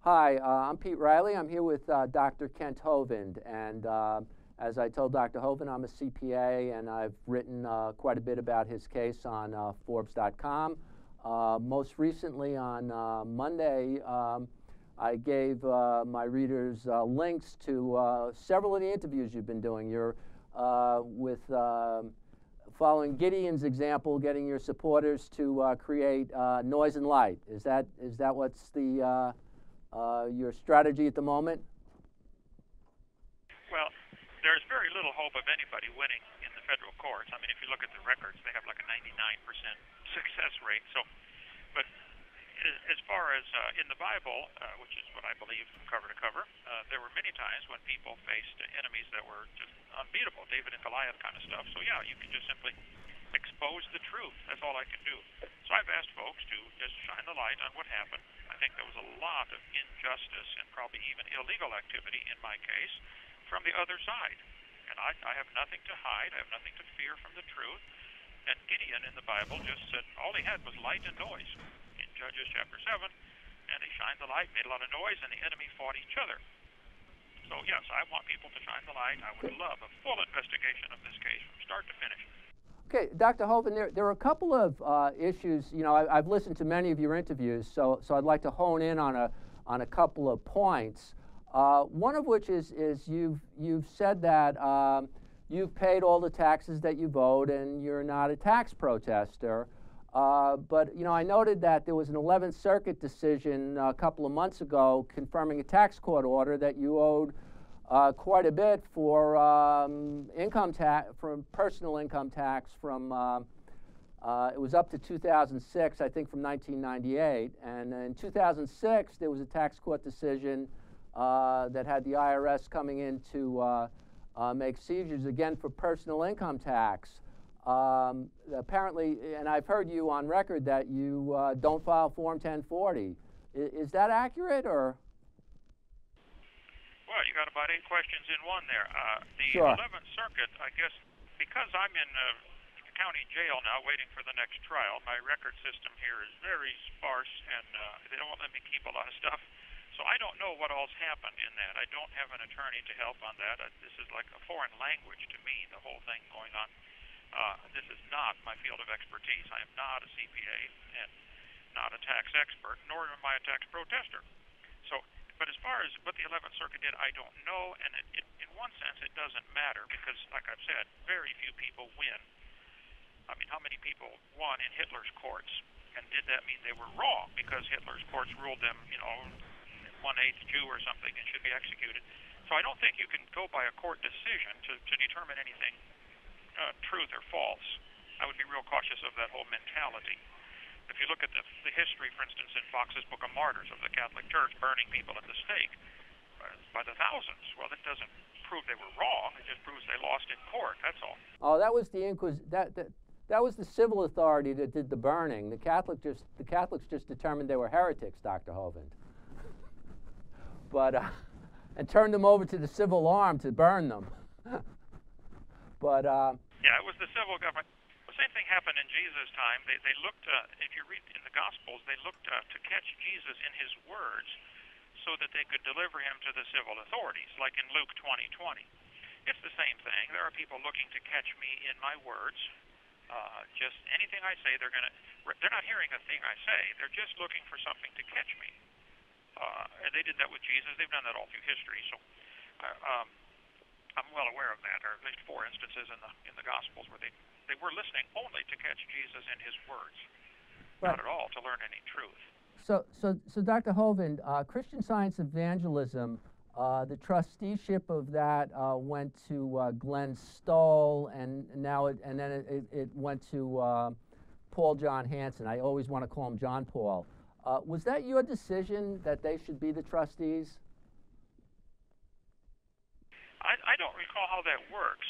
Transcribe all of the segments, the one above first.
Hi, I'm Pete Reilly. I'm here with Dr. Kent Hovind, and as I told Dr. Hovind, I'm a CPA, and I've written quite a bit about his case on Forbes.com. Most recently on Monday, I gave my readers links to several of the interviews you've been doing. You're with following Gideon's example, getting your supporters to create noise and light. Is that what's the your strategy at the moment? Well, there's very little hope of anybody winning in the federal courts. I mean, if you look at the records, they have like a 99% success rate. So, but as far as in the Bible, which is what I believe from cover to cover, there were many times when people faced enemies that were just unbeatable, David and Goliath kind of stuff. So yeah, you can just simply expose the truth. That's all I can do. So I've asked folks to just shine the light on what happened. I think there was a lot of injustice and probably even illegal activity in my case from the other side. And I have nothing to hide. I have nothing to fear from the truth. And Gideon in the Bible just said all he had was light and noise in Judges chapter 7. And he shined the light, made a lot of noise, and the enemy fought each other. So yes, I want people to shine the light. I would love a full investigation of this case from start to finish. Okay, Dr. Hovind, there are a couple of issues. You know, I've listened to many of your interviews, so I'd like to hone in on a couple of points. One of which is you've said that you've paid all the taxes that you owed and you're not a tax protester. But you know, I noted that there was an 11th Circuit decision a couple of months ago confirming a tax court order that you owed quite a bit for income tax, from personal income tax from it was up to 2006, I think, from 1998. And in 2006, there was a tax court decision that had the IRS coming in to make seizures again for personal income tax. Apparently, and I've heard you on record that you don't file Form 1040. Is that accurate, or? Well, you got about 8 questions in one there. The Sure. 11th Circuit, I guess, because I'm in county jail now waiting for the next trial, my record system here is very sparse, and they don't let me keep a lot of stuff. So I don't know what all's happened in that. I don't have an attorney to help on that. This is like a foreign language to me, the whole thing going on. This is not my field of expertise. I am not a CPA and not a tax expert, nor am I a tax protester. So, but as far as what the 11th Circuit did, I don't know, and in one sense it doesn't matter because, like I've said, very few people win. I mean, how many people won in Hitler's courts? And did that mean they were wrong because Hitler's courts ruled them, you know, 1/8 Jew or something and should be executed? So I don't think you can go by a court decision to determine anything truth or false. I would be real cautious of that whole mentality. If you look at the history, for instance, in Fox's Book of Martyrs of the Catholic Church burning people at the stake by the thousands, well, that doesn't prove they were wrong. It just proves they lost in court. That's all. Oh, that was the that was the civil authority that did the burning. The Catholics just determined they were heretics, Dr. Hovind. But and turned them over to the civil arm to burn them. But yeah, it was the civil government. The same thing happened in Jesus' time. They looked, if you read in the Gospels, they looked to catch Jesus in his words so that they could deliver him to the civil authorities, like in Luke 20:20. It's the same thing. There are people looking to catch me in my words. Just anything I say, they're not hearing a thing I say. They're just looking for something to catch me. And they did that with Jesus. They've done that all through history. So I'm well aware of that. There are at least 4 instances in the Gospels where they were listening only to catch Jesus in his words, not at all to learn any truth. So Dr. Hovind, Christian Science Evangelism, the trusteeship of that went to Glenn Stoll, and now then it went to Paul John Hansen. I always want to call him John Paul. Was that your decision that they should be the trustees? I don't recall how that works.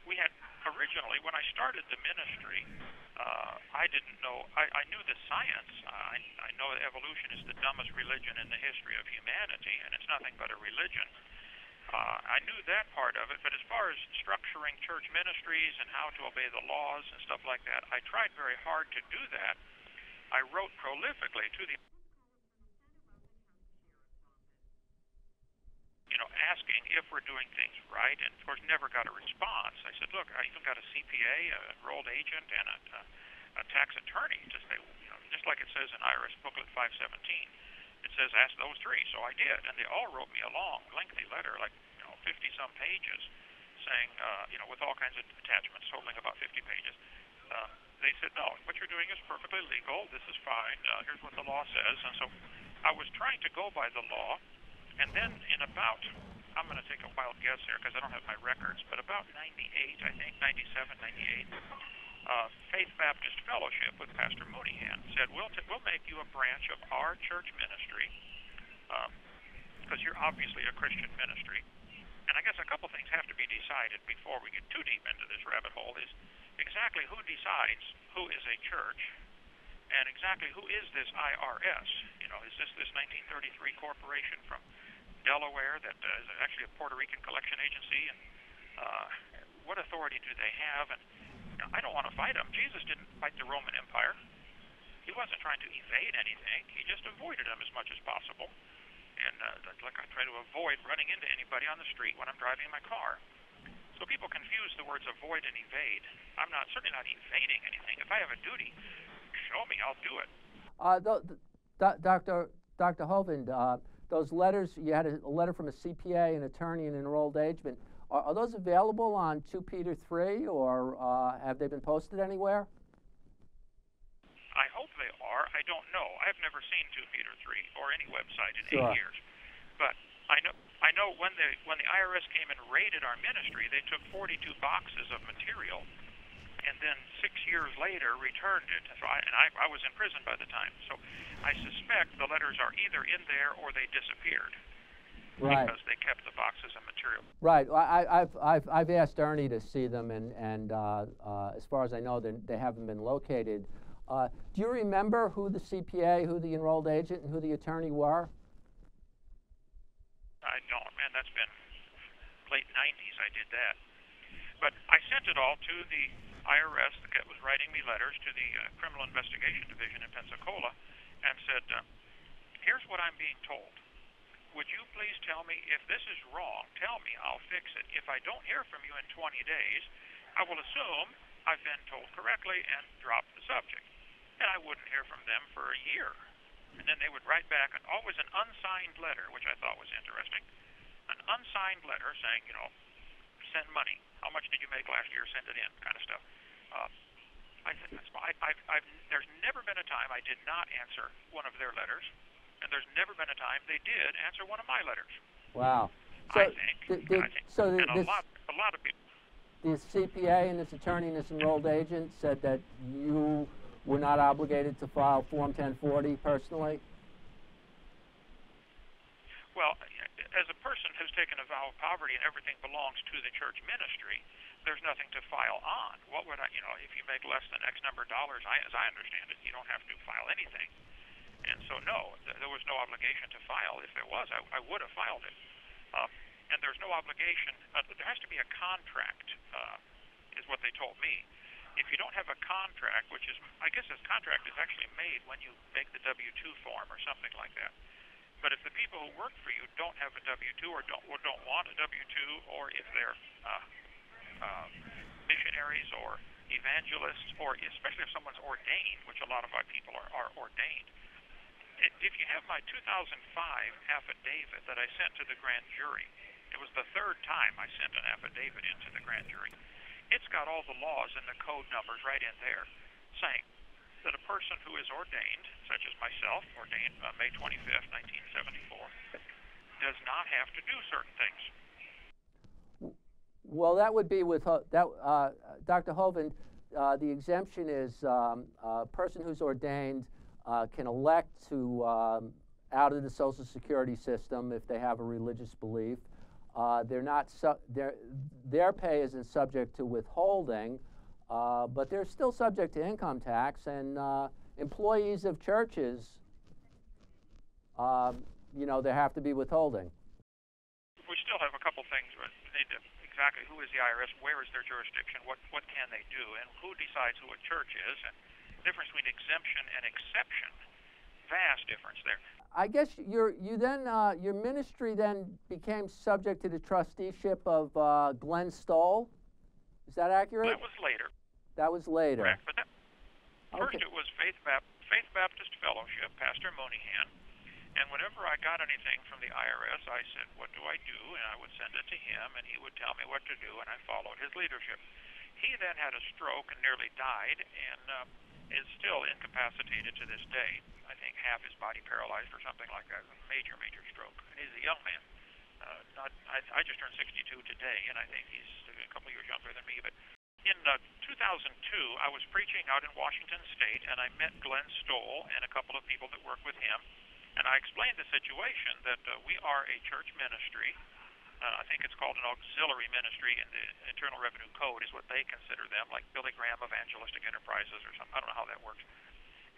We had originally, when I started the ministry, I didn't know. I knew the science. I know that evolution is the dumbest religion in the history of humanity, and it's nothing but a religion. I knew that part of it, but as far as structuring church ministries and how to obey the laws and stuff like that, I tried very hard to do that. I wrote prolifically to the asking if we're doing things right, and of course never got a response. I said, look, I even got a CPA, a enrolled agent, and a tax attorney to say, just like it says in IRS Booklet 517, it says ask those three. So I did, and they all wrote me a long, lengthy letter, like 50-some pages, saying, with all kinds of attachments totaling about 50 pages. They said, no, what you're doing is perfectly legal. This is fine. Here's what the law says. And so I was trying to go by the law. And then in about, I'm going to take a wild guess here because I don't have my records, but about 98, I think, 97, 98, Faith Baptist Fellowship with Pastor Mooneyhan said, we'll make you a branch of our church ministry because you're obviously a Christian ministry. And I guess a couple things have to be decided before we get too deep into this rabbit hole is exactly who decides who is a church and exactly who is this IRS. Is this 1933 corporation from Delaware that is actually a Puerto Rican collection agency? And what authority do they have? And I don't want to fight them. Jesus didn't fight the Roman Empire. He wasn't trying to evade anything. He just avoided them as much as possible. And like I try to avoid running into anybody on the street when I'm driving my car. So people confuse the words avoid and evade. I'm certainly not evading anything. If I have a duty, show me, I'll do it. Dr. Hovind, those letters, you had a letter from a CPA, an attorney, and an enrolled agent. Are those available on 2 Peter 3, or have they been posted anywhere? I hope they are. I don't know. I've never seen 2 Peter 3 or any website in Sure. 8 years. But I know when the IRS came and raided our ministry, they took 42 boxes of material, and then 6 years later returned it. So I was in prison by the time. So I suspect the letters are either in there or they disappeared. Right. Because they kept the boxes of material. Right. I've asked Ernie to see them, and as far as I know, they haven't been located. Do you remember who the CPA, who the enrolled agent, and who the attorney were? I don't, man. That's been late 90s I did that. But I sent it all to the IRS that was writing me letters, to the Criminal Investigation Division in Pensacola, and said, here's what I'm being told. Would you please tell me if this is wrong? Tell me, I'll fix it. If I don't hear from you in 20 days, I will assume I've been told correctly and drop the subject. And I wouldn't hear from them for a year. And then they would write back, and always an unsigned letter, which I thought was interesting. An unsigned letter saying, send money. How much did you make last year? Send it in, kind of stuff. There's never been a time I did not answer one of their letters, and there's never been a time they did answer one of my letters. Wow. So, I think. And a lot of people. The CPA and this attorney and this enrolled agent said that you were not obligated to file Form 1040 personally? Well, as a person who's taken a vow of poverty and everything belongs to the church ministry, there's nothing to file on. What would I, if you make less than X number of dollars, as I understand it, you don't have to file anything. And so, no, there was no obligation to file. If there was, I would have filed it. And there's no obligation. There has to be a contract, is what they told me. If you don't have a contract, which is, I guess this contract is actually made when you make the W-2 form or something like that. But if the people who work for you don't have a W-2 or don't want a W-2, or if they're missionaries or evangelists, or especially if someone's ordained, which a lot of our people are ordained. If you have my 2005 affidavit that I sent to the grand jury, it was the third time I sent an affidavit into the grand jury. It's got all the laws and the code numbers right in there saying that a person who is ordained, such as myself, ordained May 25th, 1974, does not have to do certain things. Well, that would be with Dr. Hovind. The exemption is a person who's ordained can elect to out of the Social Security system if they have a religious belief. Their pay isn't subject to withholding, but they're still subject to income tax. And employees of churches, there have to be withholding. We still have a couple things. We need to exactly who is the IRS, where is their jurisdiction, what can they do, and who decides who a church is, and the difference between exemption and exception. vast difference there. I guess your ministry then became subject to the trusteeship of Glenn Stoll. Is that accurate? That was later. That was later. Correct. But first okay. it was Faith Baptist Fellowship, Pastor Mooneyhan. And whenever I got anything from the IRS, I said, what do I do? And I would send it to him, and he would tell me what to do, and I followed his leadership. He then had a stroke and nearly died, and is still incapacitated to this day. I think half his body paralyzed or something like that. Major stroke. And he's a young man. I just turned 62 today, and I think he's a couple of years younger than me. But in 2002, I was preaching out in Washington State, and I met Glenn Stoll and a couple of people that work with him. And I explained the situation that we are a church ministry. I think it's called an auxiliary ministry in the Internal Revenue Code is what they consider them, like Billy Graham Evangelistic Enterprises or something. I don't know how that works.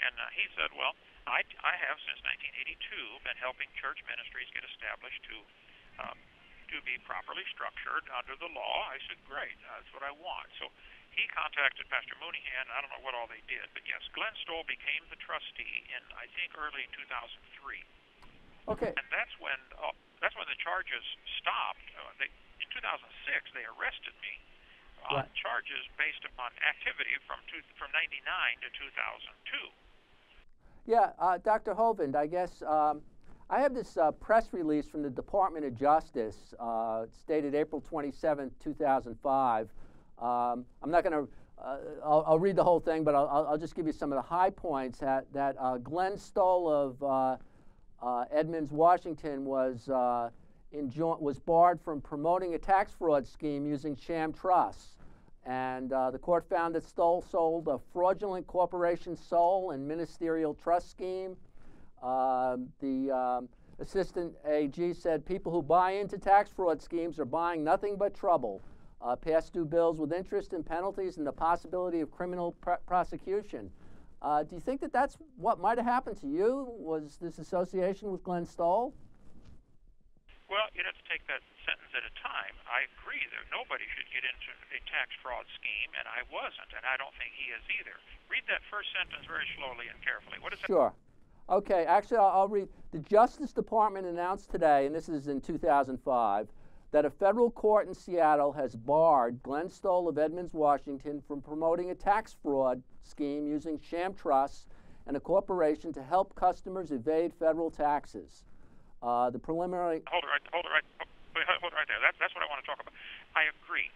And he said, well, I have since 1982 been helping church ministries get established to be properly structured under the law. I said, great, that's what I want. So he contacted Pastor Mooneyhan. I don't know what all they did, but yes, Glenn Stoll became the trustee in, I think, early 2003. Okay. And that's when the charges stopped. In 2006, they arrested me on charges based upon activity from 99 to 2002. Yeah, Dr. Hovind, I guess I have this press release from the Department of Justice, stated April 27, 2005. I'm not going to, I'll read the whole thing, but I'll just give you some of the high points that Glenn Stoll of Edmonds, Washington was barred from promoting a tax fraud scheme using sham trusts. And the court found that Stoll sold a fraudulent corporation sole and ministerial trust scheme. The assistant AG said people who buy into tax fraud schemes are buying nothing but trouble. Past due bills with interest and penalties and the possibility of criminal prosecution. Do you think that that's what might have happened to you? Was this association with Glenn Stoll? Well, you'd have to take that sentence at a time. I agree that nobody should get into a tax fraud scheme, and I wasn't, and I don't think he is either. Read that first sentence very slowly and carefully. What is that? Sure. Okay, actually, I'll read. The Justice Department announced today, and this is in 2005, that a federal court in Seattle has barred Glenn Stoll of Edmonds, Washington, from promoting a tax fraud scheme using sham trusts and a corporation to help customers evade federal taxes. The preliminary... Hold it right there. That's what I want to talk about. I agree.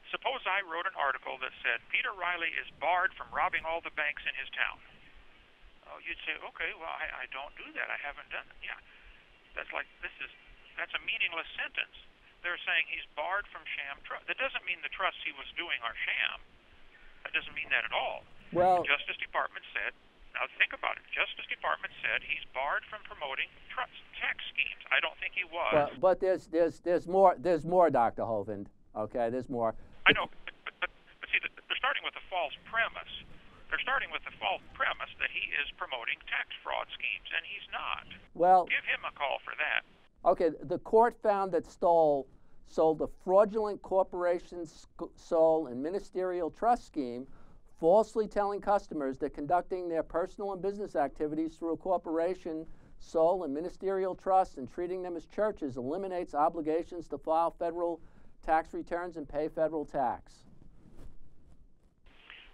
Suppose I wrote an article that said, Peter Reilly is barred from robbing all the banks in his town. Oh, you'd say, okay, well, I don't do that. I haven't done it. Yeah. That's a meaningless sentence. They're saying he's barred from sham trust. That doesn't mean the trusts he was doing are sham. That doesn't mean that at all. Well, the Justice Department said, now think about it. The Justice Department said he's barred from promoting tax schemes. I don't think he was. But there's more, Dr. Hovind. Okay, there's more. I know, but see, they're starting with a false premise. They're starting with the false premise that he is promoting tax fraud schemes, and he's not. Well, give him a call for that. Okay, the court found that Stoll sold a fraudulent corporation sole and ministerial trust scheme, falsely telling customers that conducting their personal and business activities through a corporation sole and ministerial trust and treating them as churches eliminates obligations to file federal tax returns and pay federal tax.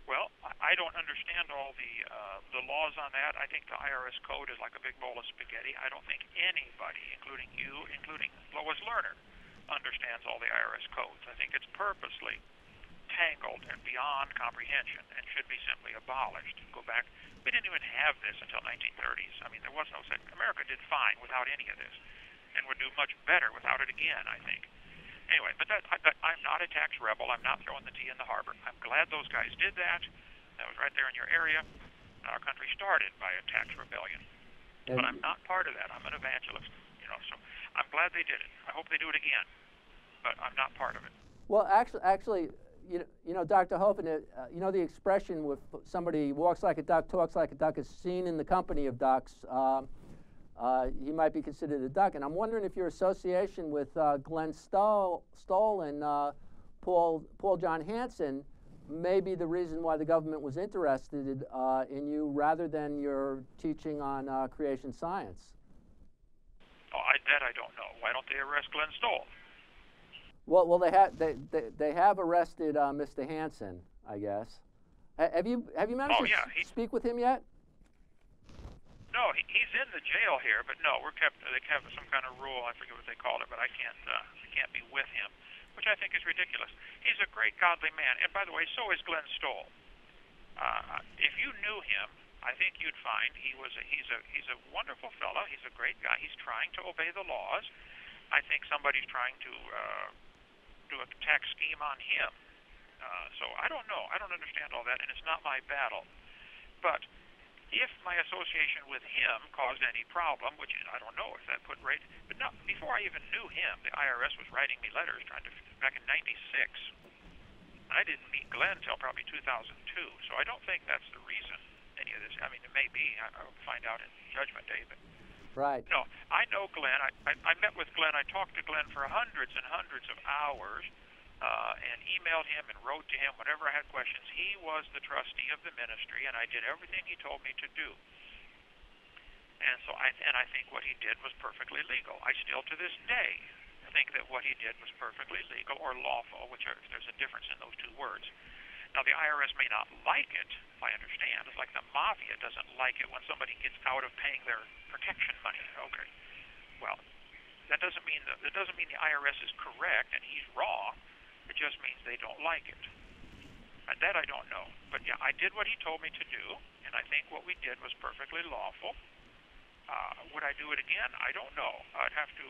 Well, I don't understand all the laws on that. I think the IRS code is like a big bowl of spaghetti. I don't think anybody, including you, including Lois Lerner, understands all the IRS codes. I think it's purposely tangled and beyond comprehension and should be simply abolished. Go back. We didn't even have this until 1930s. I mean, there was no such. America did fine without any of this and would do much better without it again, I think. Anyway, but I'm not a tax rebel. I'm not throwing the tea in the harbor. I'm glad those guys did that. That was right there in your area. Our country started by a tax rebellion. But I'm not part of that. I'm an evangelist, so I'm glad they did it. I hope they do it again. But I'm not part of it. Well, actually, Dr. Hovind, the expression with somebody walks like a duck, talks like a duck is seen in the company of ducks. He might be considered a duck. And I'm wondering if your association with Glenn Stoll and Paul John Hansen maybe the reason why the government was interested in you rather than your teaching on creation science. Oh, that I don't know. Why don't they arrest Glenn Stoll? Well, they have arrested Mr. Hansen, I guess. Have you managed to speak with him yet? No, he's in the jail here, but no, they have some kind of rule. I forget what they called it, but I can't be with him, which I think is ridiculous. He's a great, godly man, and by the way, so is Glenn Stoll. If you knew him, I think you'd find he's a wonderful fellow. He's a great guy. He's trying to obey the laws. I think somebody's trying to do a tax scheme on him. So I don't know. I don't understand all that, and it's not my battle. But if my association with him caused any problem, which I don't know if that put right, but no, before I even knew him, the IRS was writing me letters back in '96. I didn't meet Glenn until probably 2002, so I don't think that's the reason any of this. I mean, it may be. I'll find out in Judgment Day, but right. No, I know Glenn. I met with Glenn. I talked to Glenn for hundreds and hundreds of hours. And emailed him and wrote to him whenever I had questions. He was the trustee of the ministry, and I did everything he told me to do. And so I think what he did was perfectly legal. I still, to this day, think that what he did was perfectly legal or lawful, there's a difference in those two words. Now, the IRS may not like it, if I understand. It's like the mafia doesn't like it when somebody gets out of paying their protection money. Okay. Well, that doesn't mean the IRS is correct and he's wrong. It just means they don't like it. And that I don't know. But yeah, I did what he told me to do, and I think what we did was perfectly lawful. Would I do it again? I don't know. I'd have to.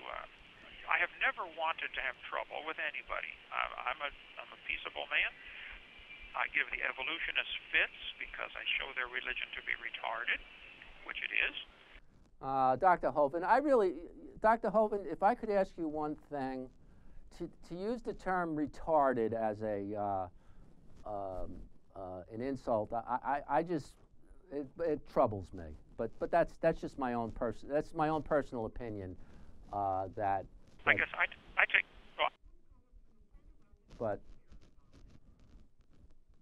I have never wanted to have trouble with anybody. I'm a peaceable man. I give the evolutionists fits because I show their religion to be retarded, which it is. Dr. Hovind, Dr. Hovind, if I could ask you one thing. To use the term retarded as an insult, it troubles me. But that's just my own personal opinion. I guess I take. Well, but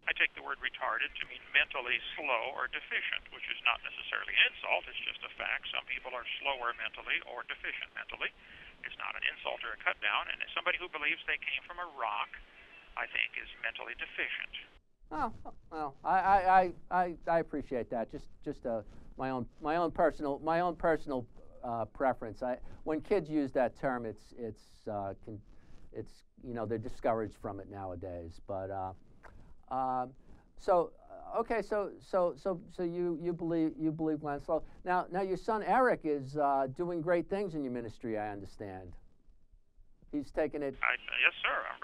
I take the word retarded to mean mentally slow or deficient, which is not necessarily an insult. It's just a fact. Some people are slower mentally or deficient mentally. It's not an insult or a cut down, and somebody who believes they came from a rock, I think, is mentally deficient. Oh, well, I appreciate that. Just my own personal preference. When kids use that term, it's they're discouraged from it nowadays. But okay, so you believe Glenn Stoll. Now your son Eric is doing great things in your ministry, I understand. He's taken it. Yes, sir. I'm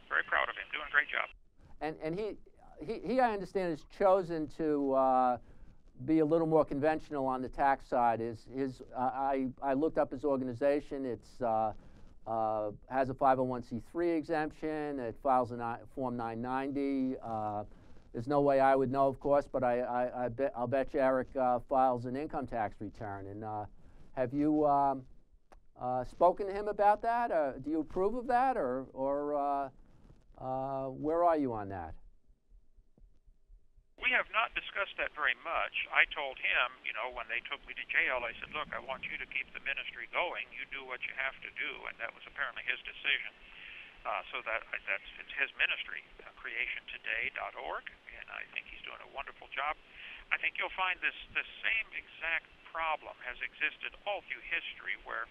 very proud of him. Doing a great job. And he I understand has chosen to be a little more conventional on the tax side. I looked up his organization. It's has a 501c3 exemption. It files a Form 990. There's no way I would know, of course, but I'll bet you Eric files an income tax return. And have you spoken to him about that? Do you approve of that, or where are you on that? We have not discussed that very much. I told him, when they took me to jail, I said, look, I want you to keep the ministry going. You do what you have to do, and that was apparently his decision. So it's his ministry, creationtoday.org, and I think he's doing a wonderful job. I think you'll find this same exact problem has existed all through history, where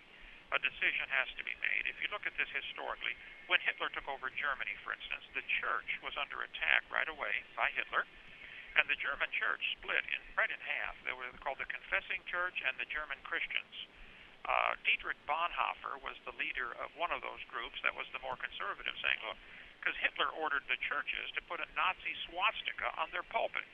a decision has to be made. If you look at this historically, when Hitler took over Germany, for instance, the church was under attack right away by Hitler, and the German church split right in half. They were called the Confessing Church and the German Christians. Dietrich Bonhoeffer was the leader of one of those groups that was the more conservative, saying, look, because Hitler ordered the churches to put a Nazi swastika on their pulpit.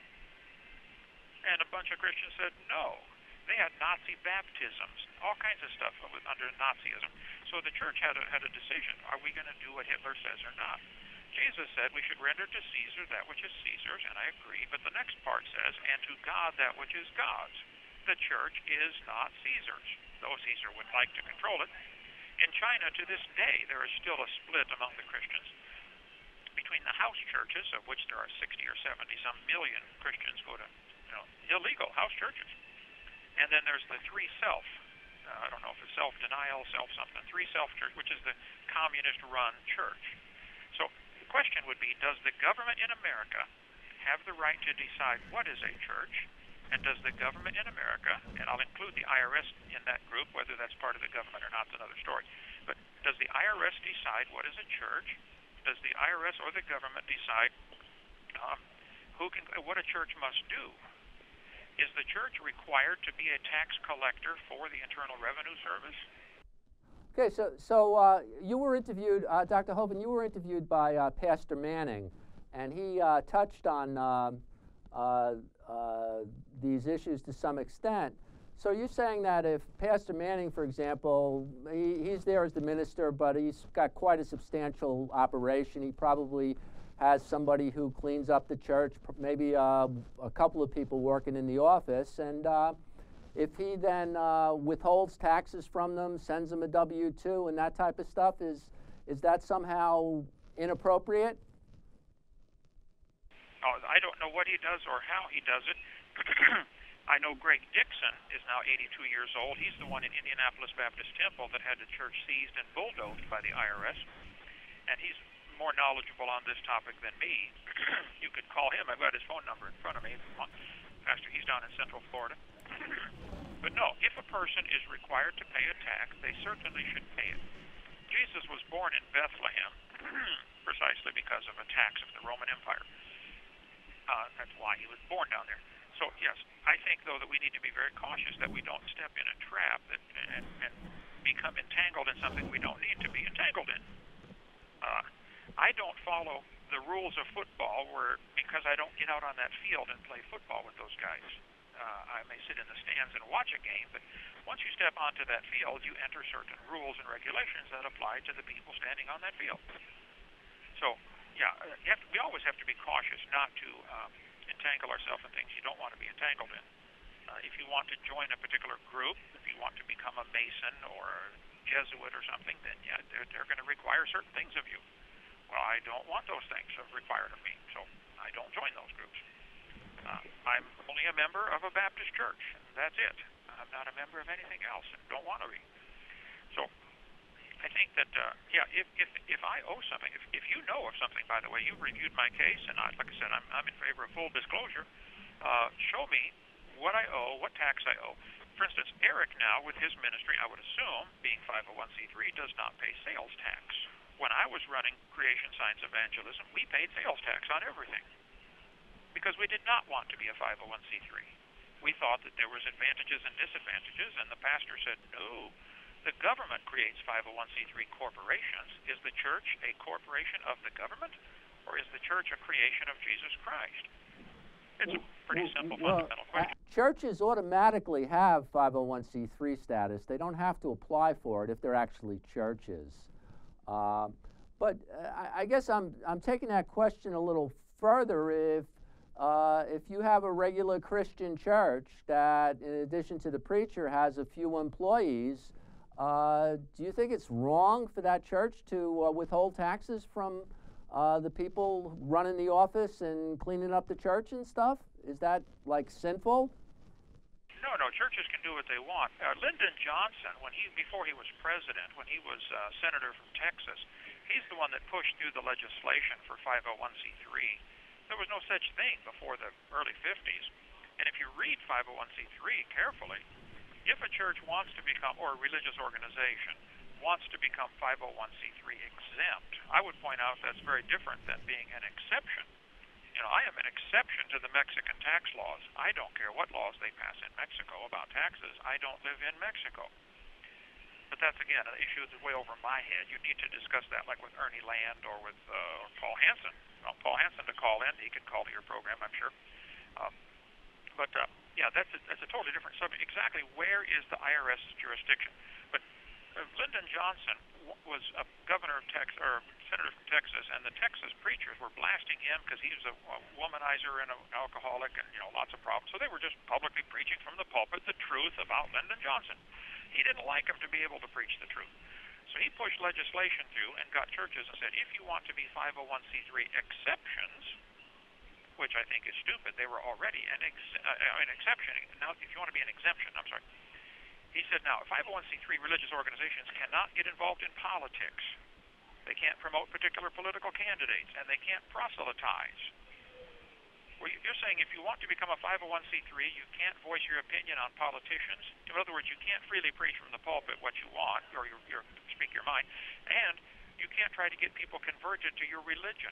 And a bunch of Christians said no. They had Nazi baptisms, all kinds of stuff under Nazism. So the church had a decision. Are we going to do what Hitler says or not? Jesus said we should render to Caesar that which is Caesar's, and I agree. But the next part says, and to God that which is God's. The church is not Caesar's, though Caesar would like to control it. In China, to this day, there is still a split among the Christians between between the house churches, of which there are 60 or 70 some million Christians go to illegal house churches. And then there's the three self. I don't know if it's self-denial, self-something. Three self church, which is the communist-run church. So the question would be, does the government in America have the right to decide what is a church? And does the government in America, and I'll include the IRS in that group, whether that's part of the government or not is another story, but does the IRS decide what is a church? Does the IRS or the government decide what a church must do? Is the church required to be a tax collector for the Internal Revenue Service? Okay, so you were interviewed, Dr. Hovind, you were interviewed by Pastor Manning, and he touched on these issues to some extent. So you're saying that if Pastor Manning, for example, he's there as the minister, but he's got quite a substantial operation. He probably has somebody who cleans up the church, maybe a couple of people working in the office, and if he then withholds taxes from them, sends them a W-2 and that type of stuff, is that somehow inappropriate? I don't know what he does or how he does it. I know Greg Dixon is now 82 years old. He's the one in Indianapolis Baptist Temple that had the church seized and bulldozed by the IRS, and he's more knowledgeable on this topic than me. You could call him. I've got his phone number in front of me. Pastor, he's down in Central Florida. But no, if a person is required to pay a tax, they certainly should pay it. Jesus was born in Bethlehem precisely because of a tax of the Roman Empire. That's why he was born down there. So yes, I think though that we need to be very cautious that we don't step in a trap and become entangled in something we don't need to be entangled in. I don't follow the rules of football because I don't get out on that field and play football with those guys. I may sit in the stands and watch a game, but once you step onto that field, you enter certain rules and regulations that apply to the people standing on that field. So, yeah, we always have to be cautious not to entangle ourselves in things you don't want to be entangled in. If you want to join a particular group, if you want to become a Mason or a Jesuit or something, then yeah, they're going to require certain things of you. Well, I don't want those things required of me, so I don't join those groups. I'm only a member of a Baptist church, and that's it. I'm not a member of anything else and don't want to be. So I think that, if I owe something, if you know of something, by the way, you've reviewed my case, and like I said, I'm in favor of full disclosure. Show me what I owe, what tax I owe. For instance, Eric now, with his ministry, I would assume, being 501c3, does not pay sales tax. When I was running Creation Science Evangelism, we paid sales tax on everything because we did not want to be a 501c3. We thought that there was advantages and disadvantages, and the pastor said, no, the government creates 501c3 corporations. Is the church a corporation of the government, or is the church a creation of Jesus Christ? It's a pretty simple, fundamental question. Churches automatically have 501c3 status. They don't have to apply for it if they're actually churches. But I guess I'm taking that question a little further. If you have a regular Christian church that, in addition to the preacher, has a few employees, do you think it's wrong for that church to withhold taxes from the people running the office and cleaning up the church and stuff? Is that like sinful? No, churches can do what they want. Lyndon Johnson, before he was president, when he was senator from Texas, he's the one that pushed through the legislation for 501c3. There was no such thing before the early 50s. And if you read 501c3 carefully, if a church wants to become, or a religious organization wants to become 501c3 exempt, I would point out that's very different than being an exception. I am an exception to the Mexican tax laws. I don't care what laws they pass in Mexico about taxes. I don't live in Mexico. But that's, again, an issue that's way over my head. You need to discuss that like with Ernie Land or with Paul Hansen. Well, Paul Hansen to call in. He can call to your program, I'm sure. That's a totally different subject. Exactly where is the IRS's jurisdiction? But Lyndon Johnson was a governor of Texas, or senator from Texas, and the Texas preachers were blasting him because he was a womanizer and an alcoholic and lots of problems. So they were just publicly preaching from the pulpit the truth about Lyndon Johnson. He didn't like him to be able to preach the truth. So he pushed legislation through and got churches and said, if you want to be 501c3 exceptions, which I think is stupid, they were already an exception. Now, if you want to be an exemption, I'm sorry. He said, now, 501c3 religious organizations cannot get involved in politics. They can't promote particular political candidates, and they can't proselytize. Well, you're saying if you want to become a 501c3, you can't voice your opinion on politicians. In other words, you can't freely preach from the pulpit what you want, or speak your mind, and you can't try to get people converted to your religion.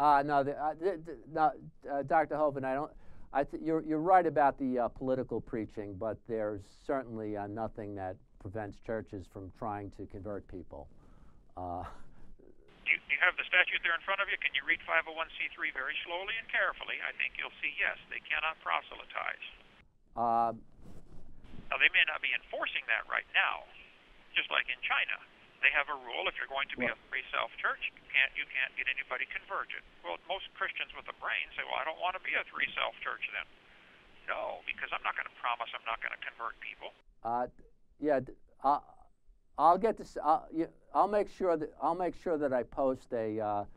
No, Dr. Hovind, you're right about the political preaching, but there's certainly nothing that prevents churches from trying to convert people. Do you have the statute there in front of you? Can you read 501c3 very slowly and carefully? I think you'll see, yes, they cannot proselytize. Now, they may not be enforcing that right now, just like in China. They have a rule, if you're going to be a free self-church, you can't get anybody converted. Well, most Christians with a brain say, well, I don't want to be a free self-church then. No, because I'm not going to promise I'm not going to convert people. I'll get this. I'll make sure that I post the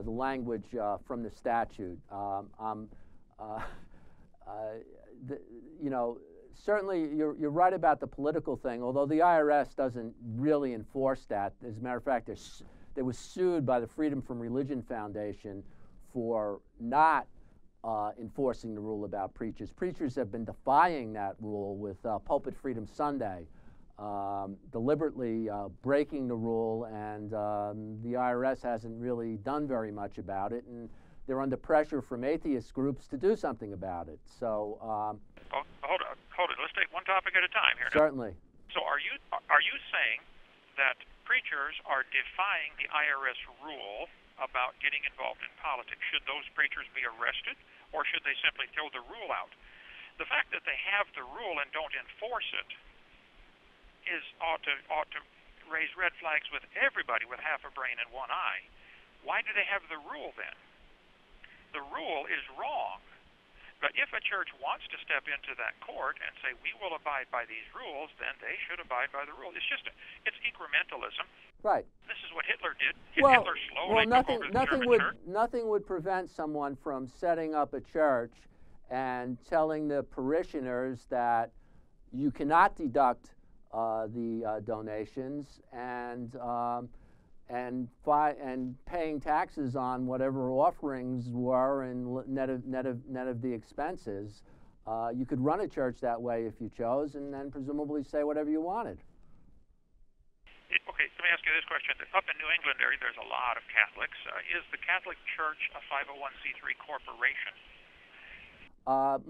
language from the statute. Certainly you're right about the political thing. Although the IRS doesn't really enforce that. As a matter of fact, they was sued by the Freedom from Religion Foundation for not enforcing the rule about preachers. Preachers have been defying that rule with Pulpit Freedom Sunday. Deliberately breaking the rule, and the IRS hasn't really done very much about it, and they're under pressure from atheist groups to do something about it. So, hold it. Let's take one topic at a time here. Certainly. So, are you saying that preachers are defying the IRS rule about getting involved in politics? Should those preachers be arrested, or should they simply throw the rule out? The fact that they have the rule and don't enforce it ought to raise red flags with everybody with half a brain and one eye. Why do they have the rule then? The rule is wrong. But if a church wants to step into that court and say, we will abide by these rules, then they should abide by the rule. It's incrementalism. Right. This is what Hitler did. Hitler slowly took over the German church. Nothing would prevent someone from setting up a church and telling the parishioners that you cannot deduct the donations and paying taxes on whatever offerings were and net of the expenses. You could run a church that way if you chose, and then presumably say whatever you wanted. Okay, let me ask you this question. Up in New England area, there's a lot of Catholics. Is the Catholic Church a 501c3 corporation?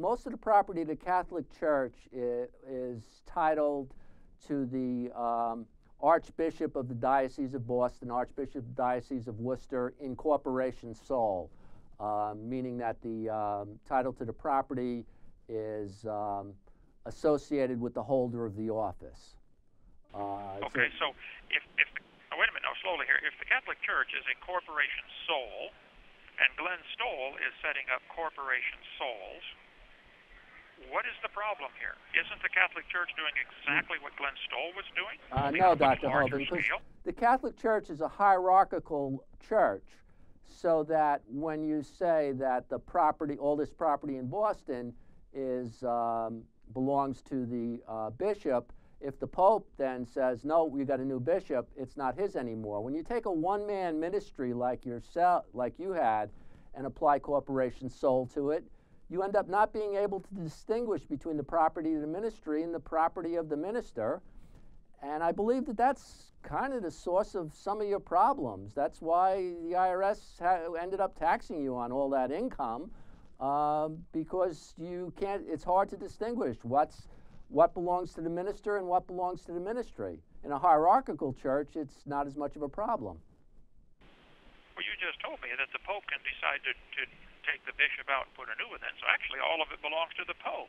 Most of the property of the Catholic Church is titled to the Archbishop of the Diocese of Boston, Archbishop of the Diocese of Worcester, in corporation sole, meaning that the title to the property is associated with the holder of the office. Okay, so if wait a minute, now slowly here. If the Catholic Church is a corporation sole, and Glenn Stoll is setting up corporation soles, what is the problem here? Isn't the Catholic Church doing exactly what Glenn Stoll was doing? No, Dr. Hovind, because the Catholic Church is a hierarchical church, so that when you say that the property, all this property in Boston is belongs to the bishop, if the Pope then says, no, we got a new bishop, it's not his anymore. When you take a one-man ministry like yourself, like you had, and apply corporation sole to it, you end up not being able to distinguish between the property of the ministry and the property of the minister. And I believe that that's kind of the source of some of your problems. That's why the IRS ended up taxing you on all that income, because you can't, it's hard to distinguish what belongs to the minister and what belongs to the ministry. In a hierarchical church, it's not as much of a problem. Well, you just told me that the Pope can decide to take the bishop out and put a new one in. So actually all of it belongs to the Pope.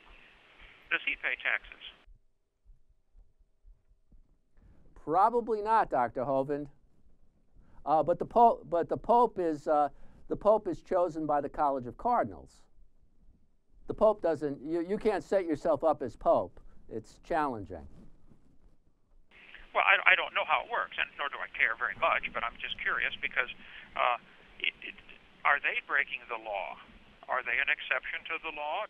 Does he pay taxes? Probably not, Dr. Hovind. But the Pope is chosen by the College of Cardinals. The Pope doesn't. You can't set yourself up as Pope. It's challenging. Well, I don't know how it works, and nor do I care very much, but I'm just curious because uh, are they breaking the law? Are they an exception to the law?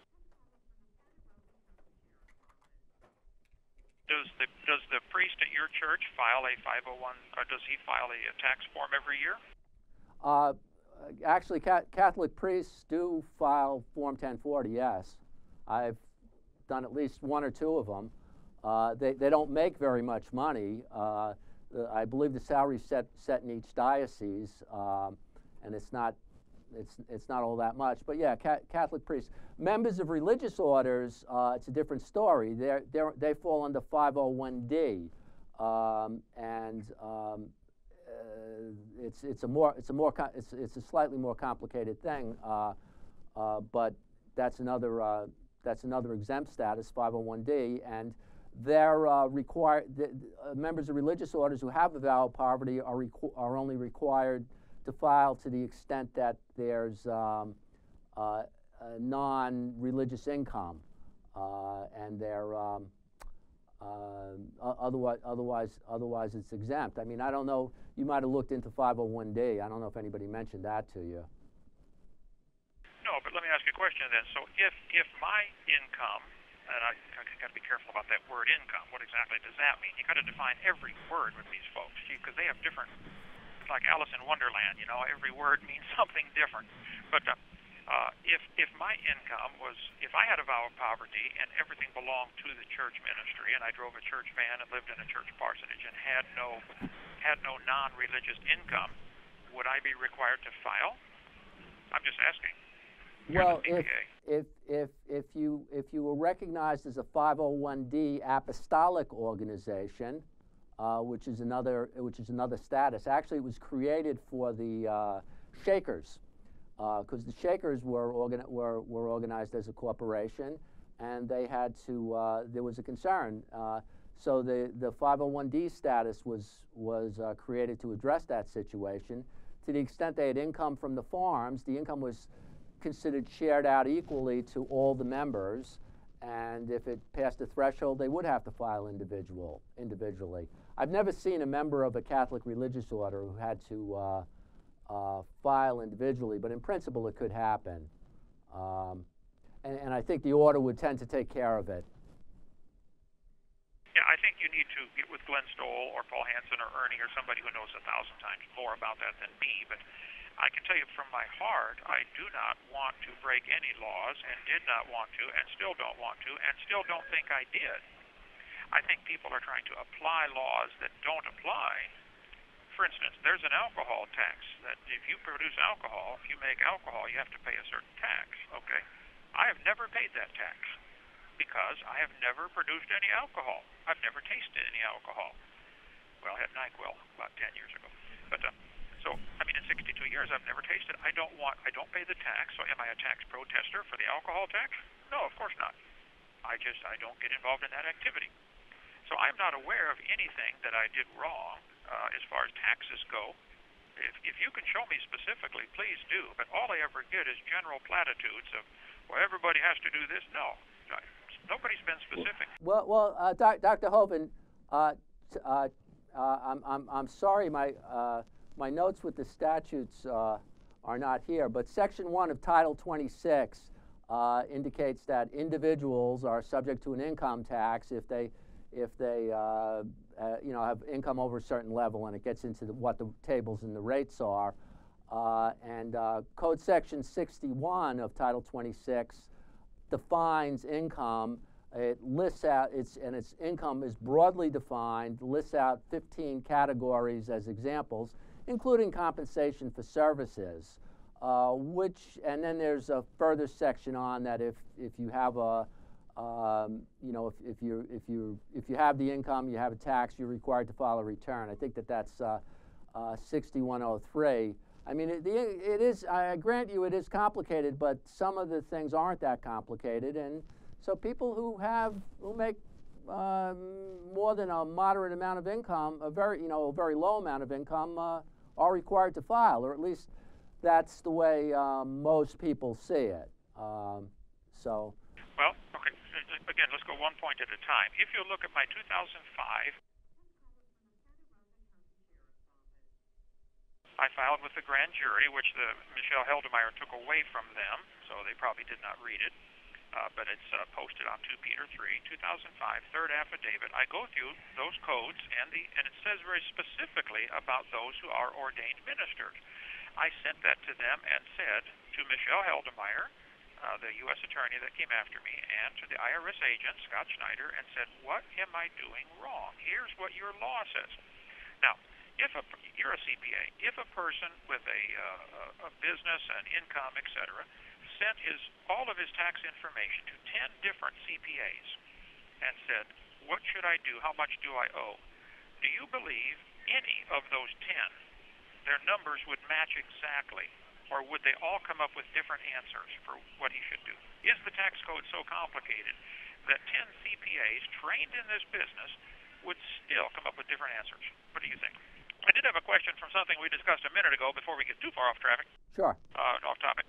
Does the priest at your church file a 501, or does he file a tax form every year? Actually, Catholic priests do file Form 1040, yes. I've done at least one or two of them. They don't make very much money. I believe the salary's set in each diocese, and it's not all that much. But yeah, Catholic priests, members of religious orders, it's a different story. They fall under 501D, it's a slightly more complicated thing. But that's another exempt status, 501D, and they're required. Members of religious orders who have a vow of poverty are only required to file to the extent that there's non-religious income, and they're otherwise it's exempt. I mean, I don't know. You might have looked into 501D. I don't know if anybody mentioned that to you. No, but let me ask you a question then. So if my income, and I got to be careful about that word income. What exactly does that mean? You got to define every word with these folks, because they have different. It's like Alice in Wonderland, you know. Every word means something different. But if my income was, if I had a vow of poverty and everything belonged to the church ministry, and I drove a church van and lived in a church parsonage and had no non-religious income, would I be required to file? I'm just asking. Well, if you were recognized as a 501D apostolic organization, which is another status. Actually, it was created for the Shakers, because the Shakers were organized as a corporation, and they had to. There was a concern, so the 501D status was created to address that situation. To the extent they had income from the farms, the income was considered shared out equally to all the members, and if it passed a threshold, they would have to file individually. I've never seen a member of a Catholic religious order who had to file individually, but in principle it could happen. And I think the order would tend to take care of it. Yeah, I think you need to get with Glenn Stoll or Paul Hansen or Ernie or somebody who knows 1,000 times more about that than me, but I can tell you from my heart, I do not want to break any laws, and did not want to, and still don't want to, and still don't think I did. I think people are trying to apply laws that don't apply. For instance, there's an alcohol tax that if you produce alcohol, if you make alcohol, you have to pay a certain tax, okay? I have never paid that tax because I have never produced any alcohol. I've never tasted any alcohol. Well, I had NyQuil about 10 years ago. But so, I mean, in 62 years, I've never tasted. I don't pay the tax, so am I a tax protester for the alcohol tax? No, of course not. I don't get involved in that activity. So I'm not aware of anything that I did wrong as far as taxes go. If you can show me specifically, please do. But all I ever get is general platitudes of, well, everybody has to do this. No, nobody's been specific. Well, Dr. Hovind, I'm sorry, my notes with the statutes are not here, but Section 1 of Title 26 indicates that individuals are subject to an income tax if they have income over a certain level, and it gets into what the tables and the rates are. And Code Section 61 of Title 26 defines income. It lists out its income is broadly defined, lists out 15 categories as examples, including compensation for services, and then there's a further section on that if you have a if you have the income, you have a tax, you're required to file a return. I think that's 6103. I mean, it is. I grant you, it is complicated, but some of the things aren't that complicated, and so people who make more than a moderate amount of income, a very low amount of income, are required to file, or at least that's the way most people see it. So. Well, okay. Again, let's go one point at a time. If you look at my 2005 I filed with the grand jury, which Michelle Heldemeyer took away from them, so they probably did not read it. But it's posted on 2 Peter 3, 2005, third affidavit. I go through those codes, and it says very specifically about those who are ordained ministers. I sent that to them and said to Michelle Heldemeyer, the U.S. attorney that came after me, and to the IRS agent, Scott Schneider, and said, what am I doing wrong? Here's what your law says. Now, you're a CPA. If a person with a business and income, etc., sent all of his tax information to 10 different CPAs and said, what should I do? How much do I owe? Do you believe any of those 10, their numbers would match exactly? Or would they all come up with different answers for what he should do? Is the tax code so complicated that 10 CPAs trained in this business would still come up with different answers? What do you think? I did have a question from something we discussed a minute ago before we get too far off traffic. Sure. Off topic.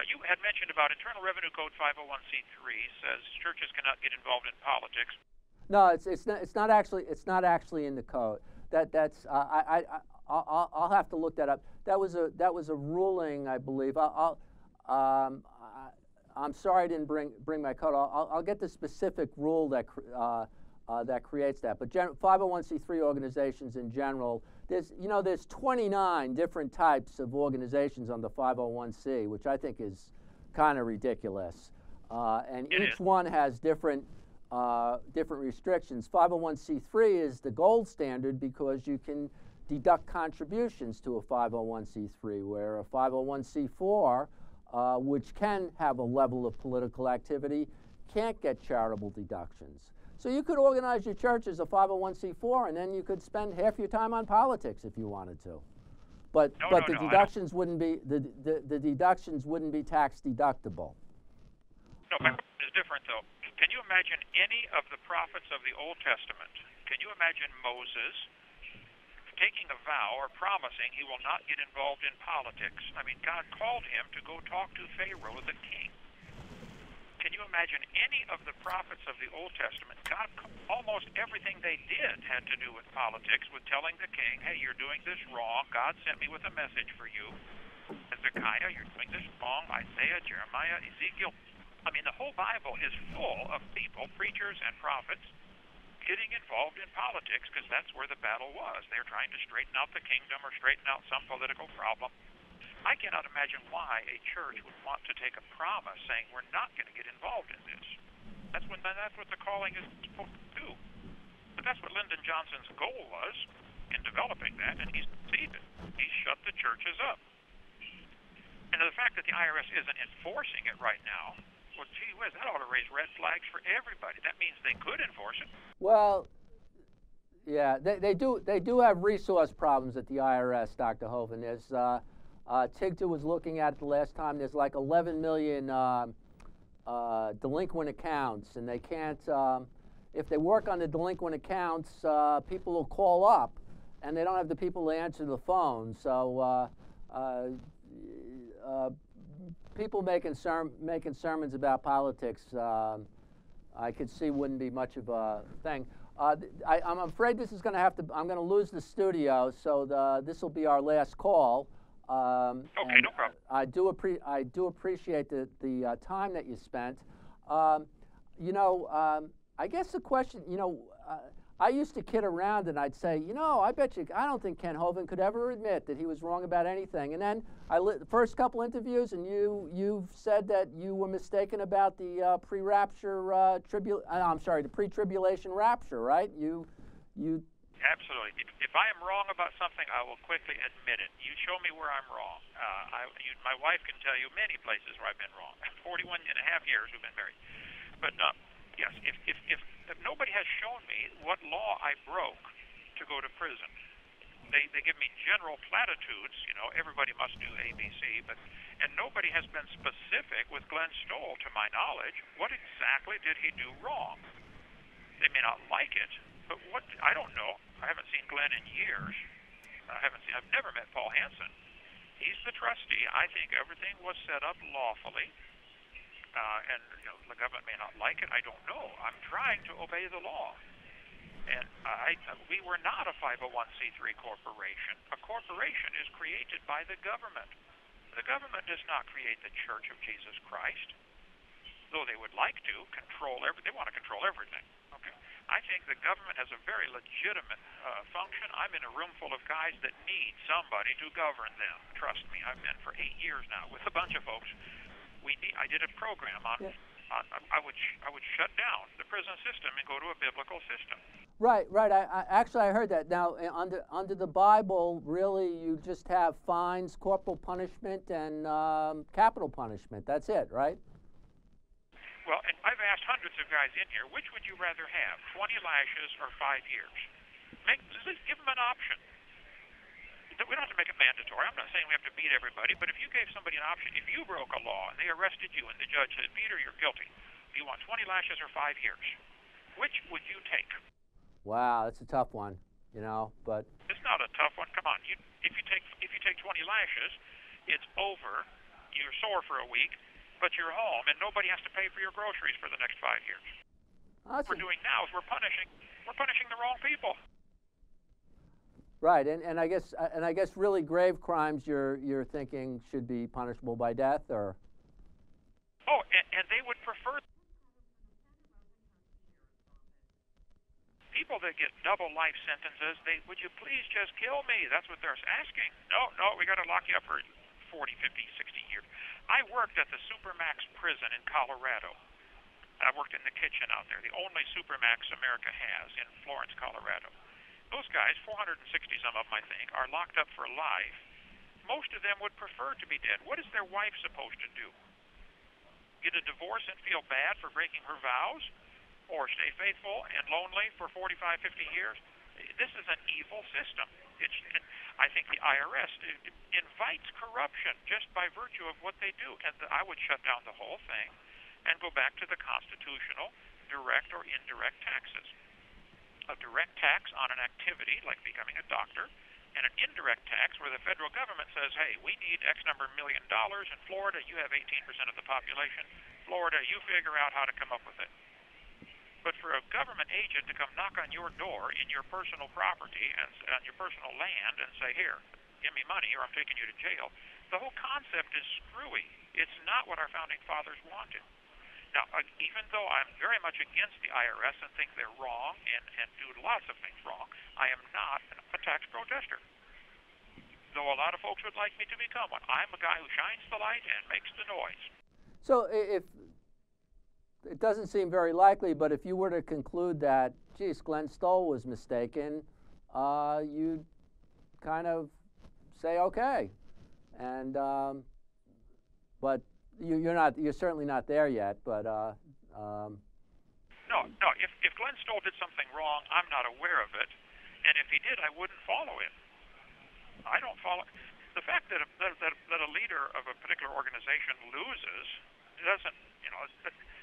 You had mentioned about Internal Revenue Code 501c3 says churches cannot get involved in politics. No, it's not actually in the code. I'll have to look that up. That was a ruling, I believe. I'm sorry I didn't bring my code. I'll get the specific rule that creates that. But 501c3 organizations in general, there's 29 different types of organizations on the 501c, which I think is kind of ridiculous. And each one has different restrictions. 501c3 is the gold standard because you can deduct contributions to a 501c3, where a 501c4, which can have a level of political activity, can't get charitable deductions. So you could organize your church as a 501c4, and then you could spend half your time on politics if you wanted to. But the deductions wouldn't be the deductions wouldn't be tax deductible. No, my question is different though. Can you imagine any of the prophets of the Old Testament? Can you imagine Moses taking a vow or promising he will not get involved in politics? I mean, God called him to go talk to Pharaoh, the king. Can you imagine any of the prophets of the Old Testament? God, almost everything they did had to do with politics, with telling the king, hey, you're doing this wrong. God sent me with a message for you. Hezekiah, you're doing this wrong. Isaiah, Jeremiah, Ezekiel. I mean, the whole Bible is full of people, preachers and prophets, getting involved in politics because that's where the battle was. They're trying to straighten out the kingdom or straighten out some political problem. I cannot imagine why a church would want to take a promise saying we're not going to get involved in this. That's what the calling is supposed to do. But that's what Lyndon Johnson's goal was in developing that, and he's succeeded. He's shut the churches up. And the fact that the IRS isn't enforcing it right now, well, gee whiz, that ought to raise red flags for everybody. That means they could enforce it. Well, yeah, they do have resource problems at the IRS, Dr. Hovind. There's Tigta was looking at it the last time. There's like 11 million delinquent accounts, and they can't. If they work on the delinquent accounts, people will call up, and they don't have the people to answer the phone. So people making sermons about politics, I could see wouldn't be much of a thing. I'm afraid this is going to have to. I'm going to lose the studio, so this will be our last call. Okay, no problem. I do appreciate the time that you spent. I guess the question, I used to kid around and I'd say, I don't think Ken Hovind could ever admit that he was wrong about anything. And then the first couple interviews, and you've said that you were mistaken about the the pre-tribulation rapture, right? You. Absolutely. If I am wrong about something, I will quickly admit it. You show me where I'm wrong. My wife can tell you many places where I've been wrong. 41 and a half years we've been married. But yes, if nobody has shown me what law I broke to go to prison, they give me general platitudes. Everybody must do A, B, C, and nobody has been specific with Glenn Stoll, to my knowledge. What exactly did he do wrong? They may not like it. But I don't know. I haven't seen Glenn in years. I've never met Paul Hansen. He's the trustee. I think everything was set up lawfully. And the government may not like it. I don't know. I'm trying to obey the law. And we were not a 501c3 corporation. A corporation is created by the government. The government does not create the Church of Jesus Christ, though they would like to control they want to control everything. Okay, I think the government has a very legitimate function. I'm in a room full of guys that need somebody to govern them. Trust me, I've been for 8 years now with a bunch of folks. I did a program on. Yeah. I would shut down the prison system and go to a biblical system. Right. I actually heard that. Now, under the Bible, really, you just have fines, corporal punishment, and capital punishment. That's it, right? Well, and I've asked hundreds of guys in here, which would you rather have, 20 lashes or 5 years? Give them an option. We don't have to make it mandatory. I'm not saying we have to beat everybody, but if you gave somebody an option, if you broke a law and they arrested you and the judge said, Peter, you're guilty, do you want 20 lashes or 5 years? Which would you take? Wow, that's a tough one, but... It's not a tough one. Come on. If you take 20 lashes, it's over. You're sore for a week, but you're home, and nobody has to pay for your groceries for the next 5 years. What we're doing now is we're punishing the wrong people. Right, and I guess really grave crimes you're thinking should be punishable by death, or? Oh, and they would prefer people that get double life sentences. Would you please just kill me? That's what they're asking. No, we got to lock you up for 40, 50, 60 years. I worked at the Supermax prison in Colorado. I worked in the kitchen out there, the only Supermax America has in Florence, Colorado. Those guys, 460 some of them, I think, are locked up for life. Most of them would prefer to be dead. What is their wife supposed to do? Get a divorce and feel bad for breaking her vows? Or stay faithful and lonely for 45, 50 years? This is an evil system. I think the IRS invites corruption just by virtue of what they do. And I would shut down the whole thing and go back to the constitutional direct or indirect taxes. A direct tax on an activity like becoming a doctor, and an indirect tax where the federal government says, hey, we need X number of $1 million in Florida. You have 18% of the population. Florida, you figure out how to come up with it. But for a government agent to come knock on your door in your personal property and on your personal land and say, here, give me money or I'm taking you to jail, the whole concept is screwy. It's not what our founding fathers wanted. Now, even though I'm very much against the IRS and think they're wrong and do lots of things wrong, I am not a tax protester, though a lot of folks would like me to become one. I'm a guy who shines the light and makes the noise. So if it doesn't seem very likely, but if you were to conclude that, geez, Glenn Stoll was mistaken, you'd kind of say, okay. And but you're certainly not there yet, but No. If Glenn Stoll did something wrong, I'm not aware of it, and if he did, I wouldn't follow him. I don't follow. The fact that a leader of a particular organization loses doesn't.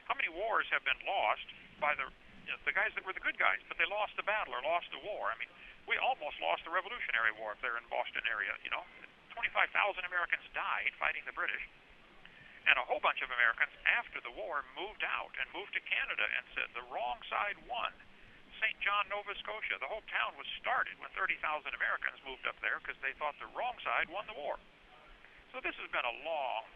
How many wars have been lost by the guys that were the good guys, but they lost the battle or lost the war? I mean, we almost lost the Revolutionary War up there in Boston area. 25,000 Americans died fighting the British. And a whole bunch of Americans after the war moved out and moved to Canada and said the wrong side won. St. John, Nova Scotia, the whole town was started when 30,000 Americans moved up there because they thought the wrong side won the war. So this has been a long,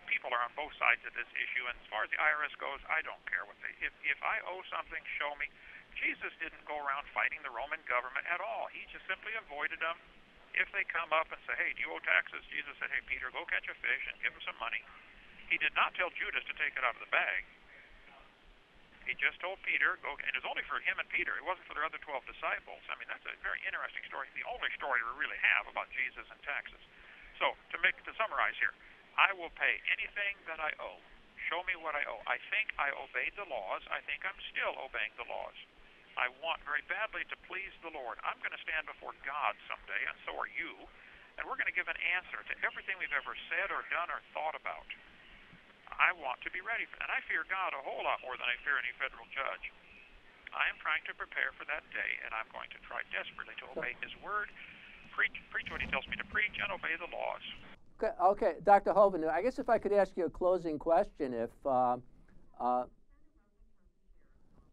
people are on both sides of this issue, and as far as the IRS goes, I don't care what they, if I owe something, show me. Jesus didn't go around fighting the Roman government at all. He just simply avoided them. If they come up and say, hey, do you owe taxes? Jesus said, hey, Peter, go catch a fish and give him some money. He did not tell Judas to take it out of the bag. He just told Peter, go, and it was only for him and Peter. It wasn't for their other 12 disciples. I mean, that's a very interesting story. The only story we really have about Jesus and taxes. So, to summarize here, I will pay anything that I owe. Show me what I owe. I think I obeyed the laws. I think I'm still obeying the laws. I want very badly to please the Lord. I'm going to stand before God someday, and so are you, and we're going to give an answer to everything we've ever said or done or thought about. I want to be ready, and I fear God a whole lot more than I fear any federal judge. I am trying to prepare for that day, and I'm going to try desperately to obey His word, preach what He tells me to preach, and obey the laws. Okay, Dr. Hovind, I guess if I could ask you a closing question, if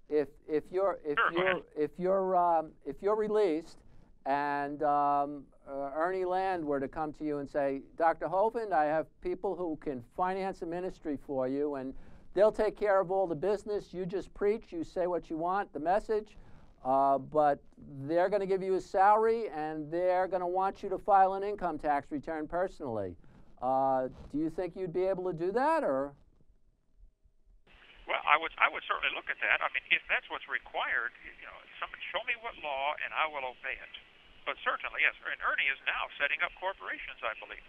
if you're released, and Ernie Land were to come to you and say, Dr. Hovind, I have people who can finance a ministry for you, and they'll take care of all the business. You just preach, you say what you want, the message, but they're going to give you a salary, and they're going to want you to file an income tax return personally. Do you think you'd be able to do that, or? Well, I would certainly look at that. I mean, if that's what's required, somebody show me what law, and I will obey it. But certainly, yes. And Ernie is now setting up corporations, I believe.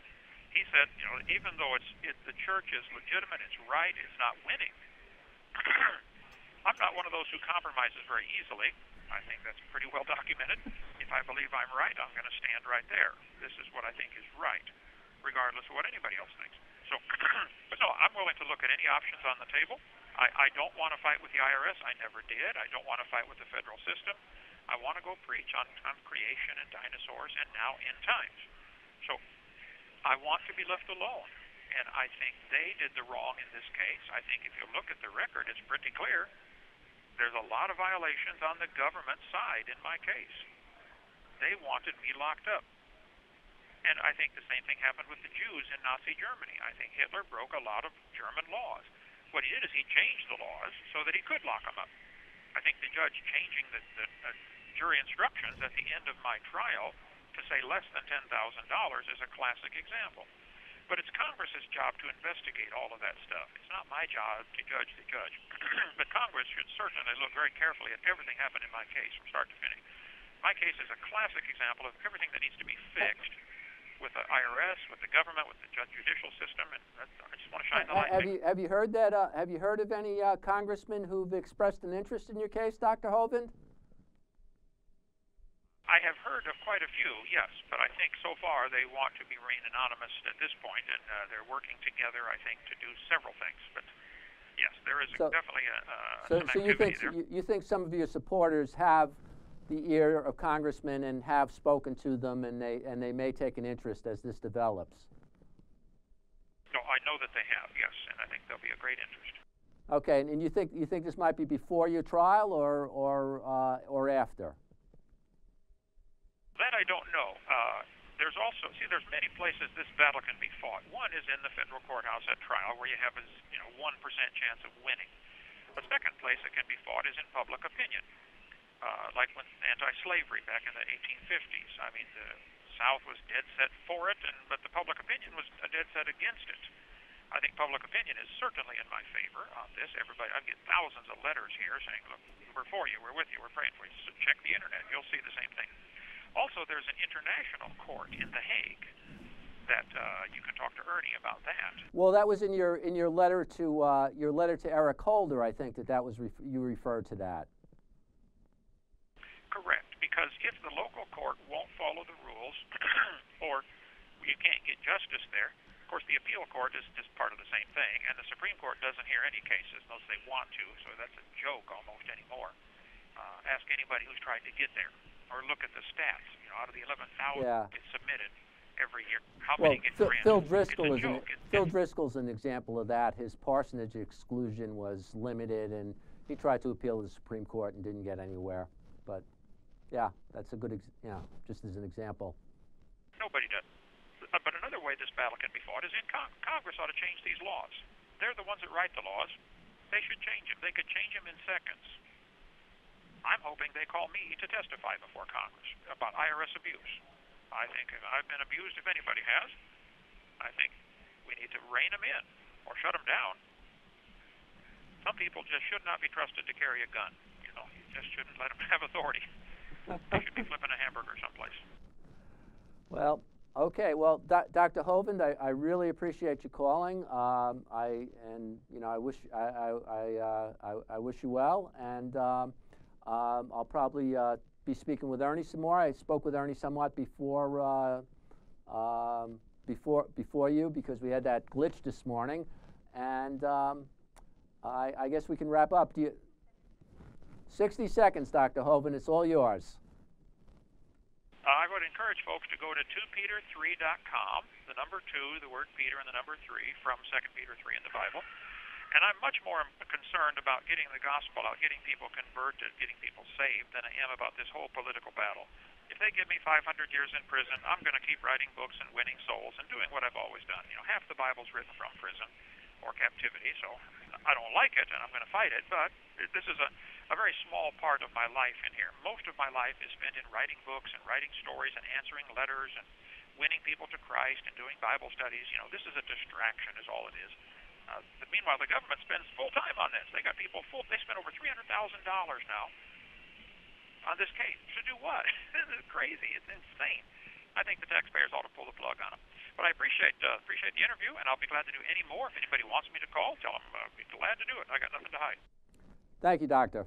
He said, even though the church is legitimate, it's right, it's not winning. I'm not one of those who compromises very easily. I think that's pretty well documented. If I believe I'm right, I'm going to stand right there. This is what I think is right, regardless of what anybody else thinks. So, but no, I'm willing to look at any options on the table. I don't want to fight with the IRS. I never did. I don't want to fight with the federal system. I want to go preach on creation and dinosaurs and now end times. So I want to be left alone. And I think they did the wrong in this case. I think if you look at the record, it's pretty clear. There's a lot of violations on the government side in my case. They wanted me locked up. And I think the same thing happened with the Jews in Nazi Germany. I think Hitler broke a lot of German laws. What he did is he changed the laws so that he could lock them up. I think the judge changing the jury instructions at the end of my trial to say less than $10,000 is a classic example. But it's Congress's job to investigate all of that stuff. It's not my job to judge the judge. But Congress should certainly look very carefully at everything happened in my case from start to finish. My case is a classic example of everything that needs to be fixed with the IRS, with the government, with the judicial system, and I just want to shine the light. Have you heard that? Have you heard of any congressmen who've expressed an interest in your case, Dr. Hovind? I have heard of quite a few, yes, but I think so far they want to remain anonymous at this point, and they're working together, I think, to do several things. But yes, there is definitely some activity there. You think some of your supporters have the ear of congressmen and have spoken to them, and they may take an interest as this develops? No, I know that they have, yes, and I think there'll be a great interest. Okay, and you think this might be before your trial or after? That I don't know. There's also, there's many places this battle can be fought. One is in the federal courthouse at trial, where you have a 1% chance of winning. The second place it can be fought is in public opinion. Like when anti-slavery back in the 1850s. I mean, the South was dead set for it, but the public opinion was dead set against it. I think public opinion is certainly in my favor on this. Everybody, I get thousands of letters here saying, look, we're for you, we're with you, we're praying for you. So check the internet, you'll see the same thing. Also, there's an international court in The Hague that you can talk to Ernie about that. Well, that was in your letter to Eric Holder. I think that was you referred to that. Correct, because if the local court won't follow the rules, or you can't get justice there, of course the appeal court is just part of the same thing, and the Supreme Court doesn't hear any cases unless they want to, so that's a joke almost anymore. Ask anybody who's tried to get there, or look at the stats. Out of the 11,000 get submitted every year, how many get granted? Phil Driscoll's an example of that. His parsonage exclusion was limited, and he tried to appeal to the Supreme Court and didn't get anywhere. But yeah, that's a good, just as an example. Nobody does. But another way this battle can be fought is in Congress ought to change these laws. They're the ones that write the laws. They should change them. They could change them in seconds. I'm hoping they call me to testify before Congress about IRS abuse. I think I've been abused if anybody has. I think we need to rein them in or shut them down. Some people just should not be trusted to carry a gun. You just shouldn't let them have authority. They should be flipping a hamburger someplace. Well, okay. Well, Dr. Hovind, I really appreciate you calling. I wish you well, and I'll probably be speaking with Ernie some more. I spoke with Ernie somewhat before you, because we had that glitch this morning, and I guess we can wrap up. 60 seconds, Dr. Hovind. It's all yours. I would encourage folks to go to 2peter3.com, the number 2, the word Peter, and the number 3 from 2 Peter 3 in the Bible. And I'm much more concerned about getting the gospel out, getting people converted, getting people saved, than I am about this whole political battle. If they give me 500 years in prison, I'm going to keep writing books and winning souls and doing what I've always done. You know, half the Bible's written from prison or captivity, so I don't like it, and I'm going to fight it, but this is a very small part of my life in here. Most of my life is spent in writing books and writing stories and answering letters and winning people to Christ and doing Bible studies. You know, this is a distraction is all it is. But meanwhile, the government spends full time on this. They got people they spend over $300,000 now on this case. To do what? This is crazy. It's insane. I think the taxpayers ought to pull the plug on them. But I appreciate the interview, and I'll be glad to do any more. If anybody wants me to call, tell them I'll be glad to do it. I got nothing to hide. Thank you, Doctor.